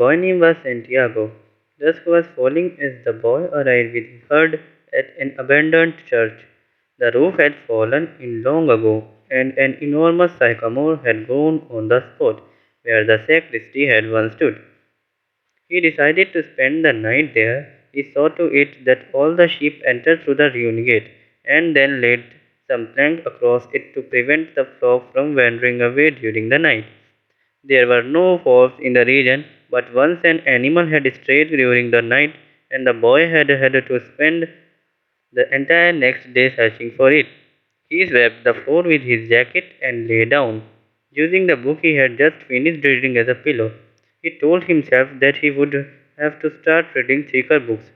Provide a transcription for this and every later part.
boy name was Santiago. Dusk was falling as the boy arrived with his herd at an abandoned church. The roof had fallen in long ago, and an enormous sycamore had grown on the spot where the sacristy had once stood. He decided to spend the night there. He saw to it that all the sheep entered through the ruined gate, and then laid some plank across it to prevent the flock from wandering away during the night. There were no wolves in the region, but once an animal had strayed during the night, and the boy had to spend the entire next day searching for it. He swept the floor with his jacket and lay down, using the book he had just finished reading as a pillow. He told himself that he would have to start reading thicker books.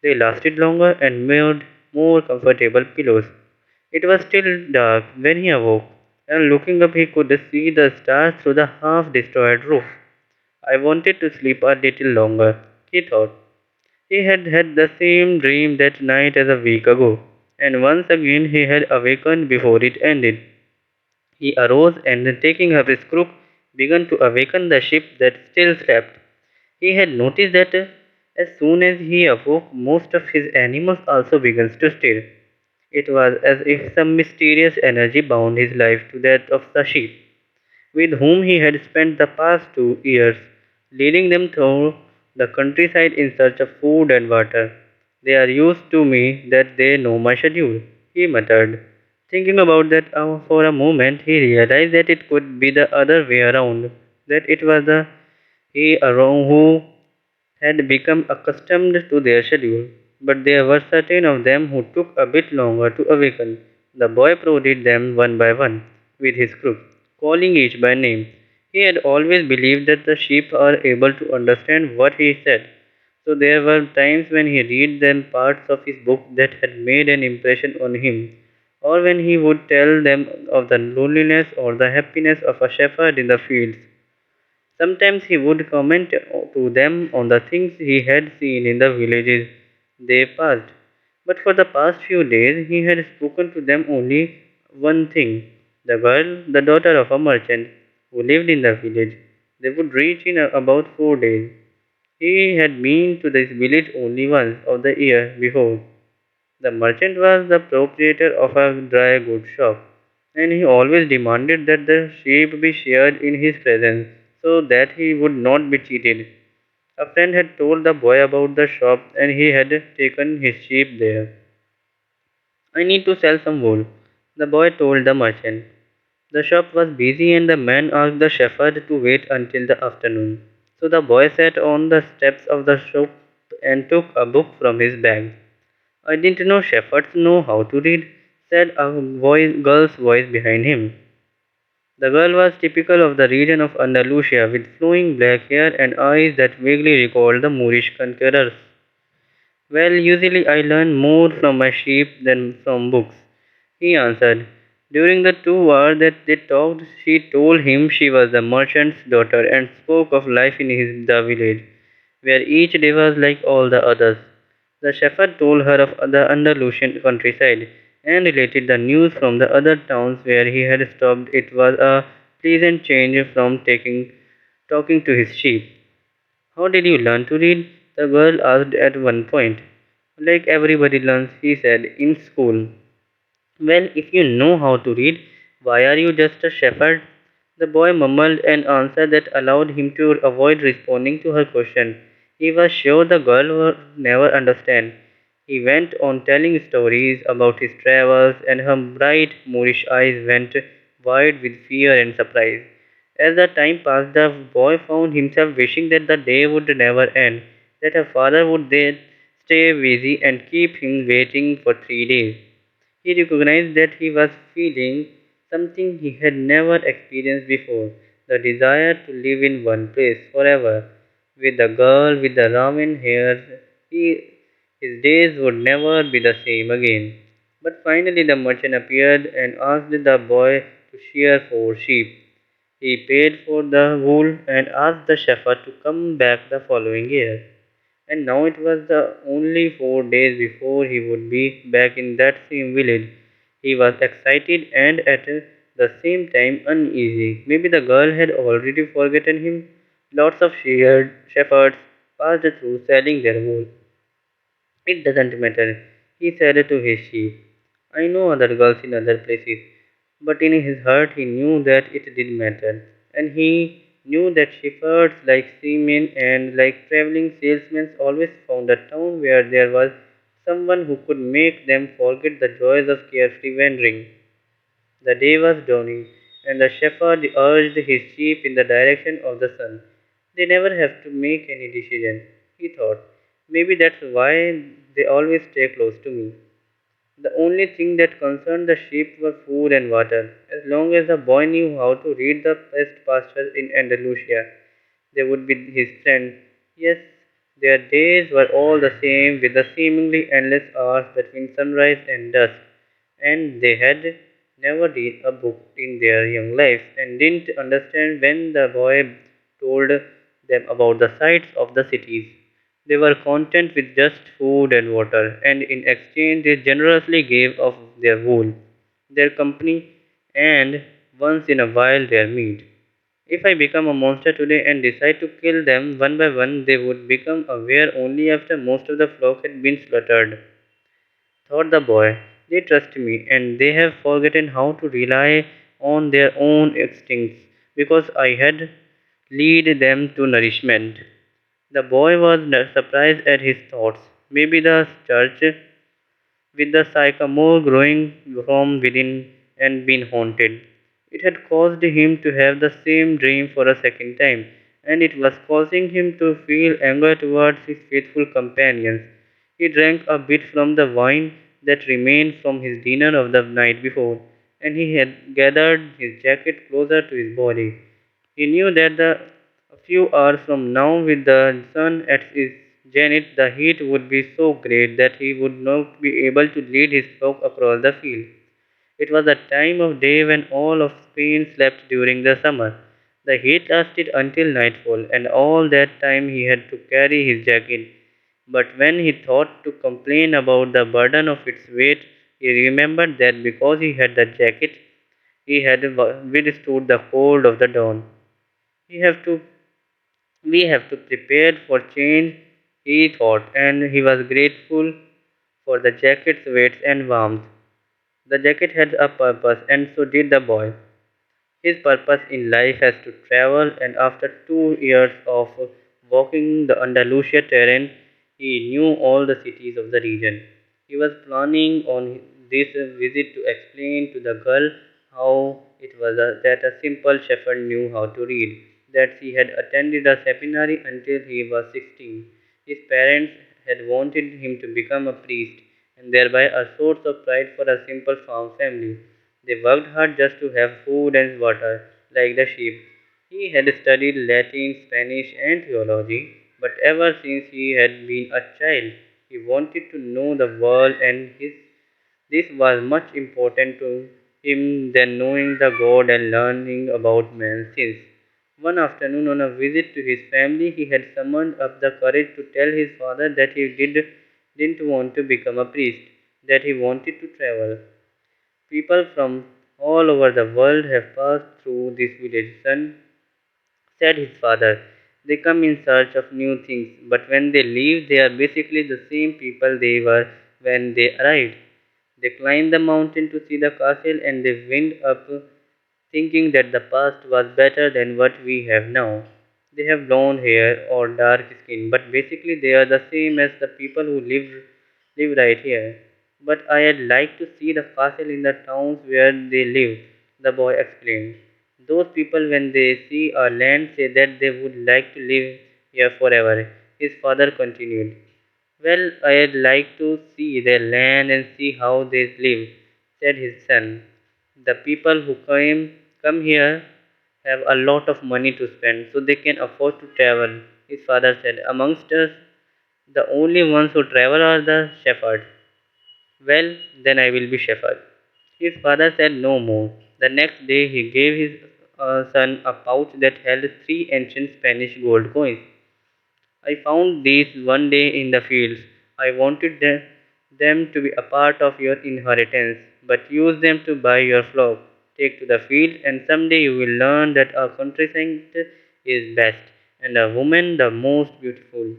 They lasted longer and made more comfortable pillows. It was still dark when he awoke, and looking up he could see the stars through the half destroyed roof. I wanted to sleep a little longer, he thought. He had had the same dream that night as a week ago, and once again he had awakened before it ended. He arose and, taking up his crook, began to awaken the sheep that still slept. He had noticed that as soon as he awoke, most of his animals also began to stir. It was as if some mysterious energy bound his life to that of the sheep, with whom he had spent the past 2 years, leading them through the countryside in search of food and water. They are used to me that they know my schedule, he muttered. Thinking about that for a moment, he realized that it could be the other way around, that it was the he around who had become accustomed to their schedule, but there were certain of them who took a bit longer to awaken. The boy prodded them one by one with his crook, calling each by name. He had always believed that the sheep are able to understand what he said, so there were times when he read them parts of his book that had made an impression on him, or when he would tell them of the loneliness or the happiness of a shepherd in the fields. Sometimes he would comment to them on the things he had seen in the villages they passed. But for the past few days he had spoken to them only one thing: the girl, the daughter of a merchant who lived in the village. They would reach in about 4 days. He had been to this village only once of the year before. The merchant was the proprietor of a dry goods shop, and he always demanded that the sheep be sheared in his presence so that he would not be cheated. A friend had told the boy about the shop, and he had taken his sheep there. I need to sell some wool, the boy told the merchant. The shop was busy, and the man asked the shepherd to wait until the afternoon. So the boy sat on the steps of the shop and took a book from his bag. I didn't know shepherds know how to read, said a girl's voice behind him. The girl was typical of the region of Andalusia, with flowing black hair and eyes that vaguely recalled the Moorish conquerors. Well, usually I learn more from my sheep than from books, he answered. During the 2 hours that they talked, she told him she was the merchant's daughter and spoke of life in the village, where each day was like all the others. The shepherd told her of the Andalusian countryside and related the news from the other towns where he had stopped. It was a pleasant change from talking to his sheep. How did you learn to read? The girl asked at one point. Like everybody learns, he said, in school. Well, if you know how to read, why are you just a shepherd? The boy mumbled an answer that allowed him to avoid responding to her question. He was sure the girl would never understand. He went on telling stories about his travels, and her bright Moorish eyes went wide with fear and surprise. As the time passed, the boy found himself wishing that the day would never end, that her father would then stay busy and keep him waiting for 3 days. He recognized that he was feeling something he had never experienced before: the desire to live in one place forever. With the girl with the raven hair, his days would never be the same again. But finally, the merchant appeared and asked the boy to shear 4 sheep. He paid for the wool and asked the shepherd to come back the following year. And now it was the only 4 days before he would be back in that same village. He was excited and at the same time uneasy. Maybe the girl had already forgotten him, Lots of sheared shepherds passed through selling their wool. It doesn't matter, he said to his sheep. I know other girls in other places, but in his heart he knew that it did matter. And he knew that shepherds, like seamen and like traveling salesmen, always found a town where there was someone who could make them forget the joys of carefree wandering. The day was dawning, and the shepherd urged his sheep in the direction of the sun. They never have to make any decision, he thought. Maybe that's why they always stay close to me. The only thing that concerned the sheep was food and water. As long as the boy knew how to read the best pastures in Andalusia, they would be his friend. Yes, their days were all the same, with the seemingly endless hours between sunrise and dusk, and they had never read a book in their young lives and didn't understand when the boy told them about the sights of the cities. They were content with just food and water, and in exchange they generously gave of their wool, their company, and once in a while their meat. If I become a monster today and decide to kill them one by one, they would become aware only after most of the flock had been slaughtered, thought the boy. They trust me, and they have forgotten how to rely on their own instincts because I had lead them to nourishment. The boy was surprised at his thoughts. Maybe the church with the sycamore growing from within and been haunted. It had caused him to have the same dream for a second time, and it was causing him to feel anger towards his faithful companions. He drank a bit from the wine that remained from his dinner of the night before, and he had gathered his jacket closer to his body. He knew that a few hours from now, with the sun at its zenith, the heat would be so great that he would not be able to lead his flock across the field. It was a time of day when all of Spain slept during the summer. The heat lasted until nightfall, and all that time he had to carry his jacket. But when he thought to complain about the burden of its weight, he remembered that because he had the jacket, he had withstood the cold of the dawn. We have to we have to prepare for change, he thought, and he was grateful for the jacket's weight and warmth. The jacket had a purpose, and so did the boy. His purpose in life was to travel, and after 2 years of walking the Andalusia terrain, he knew all the cities of the region. He was planning on this visit to explain to the girl how it was that a simple shepherd knew how to read, that he had attended a seminary until he was 16. His parents had wanted him to become a priest, and thereby a source of pride for a simple farm family. They worked hard just to have food and water, like the sheep. He had studied Latin, Spanish, and theology, but ever since he had been a child, he wanted to know the world, and this was much important to him than knowing the God and learning about man's sins. One afternoon, on a visit to his family, he had summoned up the courage to tell his father that didn't want to become a priest, that he wanted to travel. People from all over the world have passed through this village, son, said his father. They come in search of new things, but when they leave, they are basically the same people they were when they arrived. They climb the mountain to see the castle and they wind up thinking that the past was better than what we have now. They have blonde hair or dark skin, but basically they are the same as the people who live right here. But I'd like to see the castle in the towns where they live, the boy explained. Those people, when they see our land, say that they would like to live here forever. His father continued. Well, I'd like to see their land and see how they live, said his son. The people who come here have a lot of money to spend, so they can afford to travel, his father said. Amongst us, the only ones who travel are the shepherds. Well, then I will be shepherd. His father said no more. The next day he gave his son a pouch that held three ancient Spanish gold coins. I found these one day in the fields. I wanted them to be a part of your inheritance, but use them to buy your flock. Take to the field, and someday you will learn that our countryside is best. and a woman the most beautiful.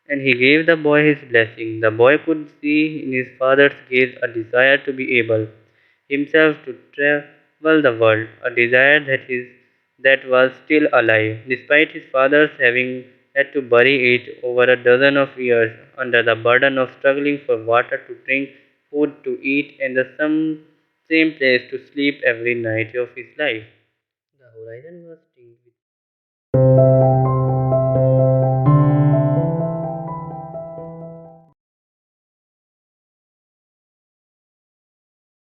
And he gave the boy his blessing. The boy could see in his father's gaze a desire to be able himself to travel the world, a desire that was still alive, despite his father's having had to bury it over a dozen of years under the burden of struggling for water to drink, food to eat, and the same place to sleep every night of his life. The horizon was tinged with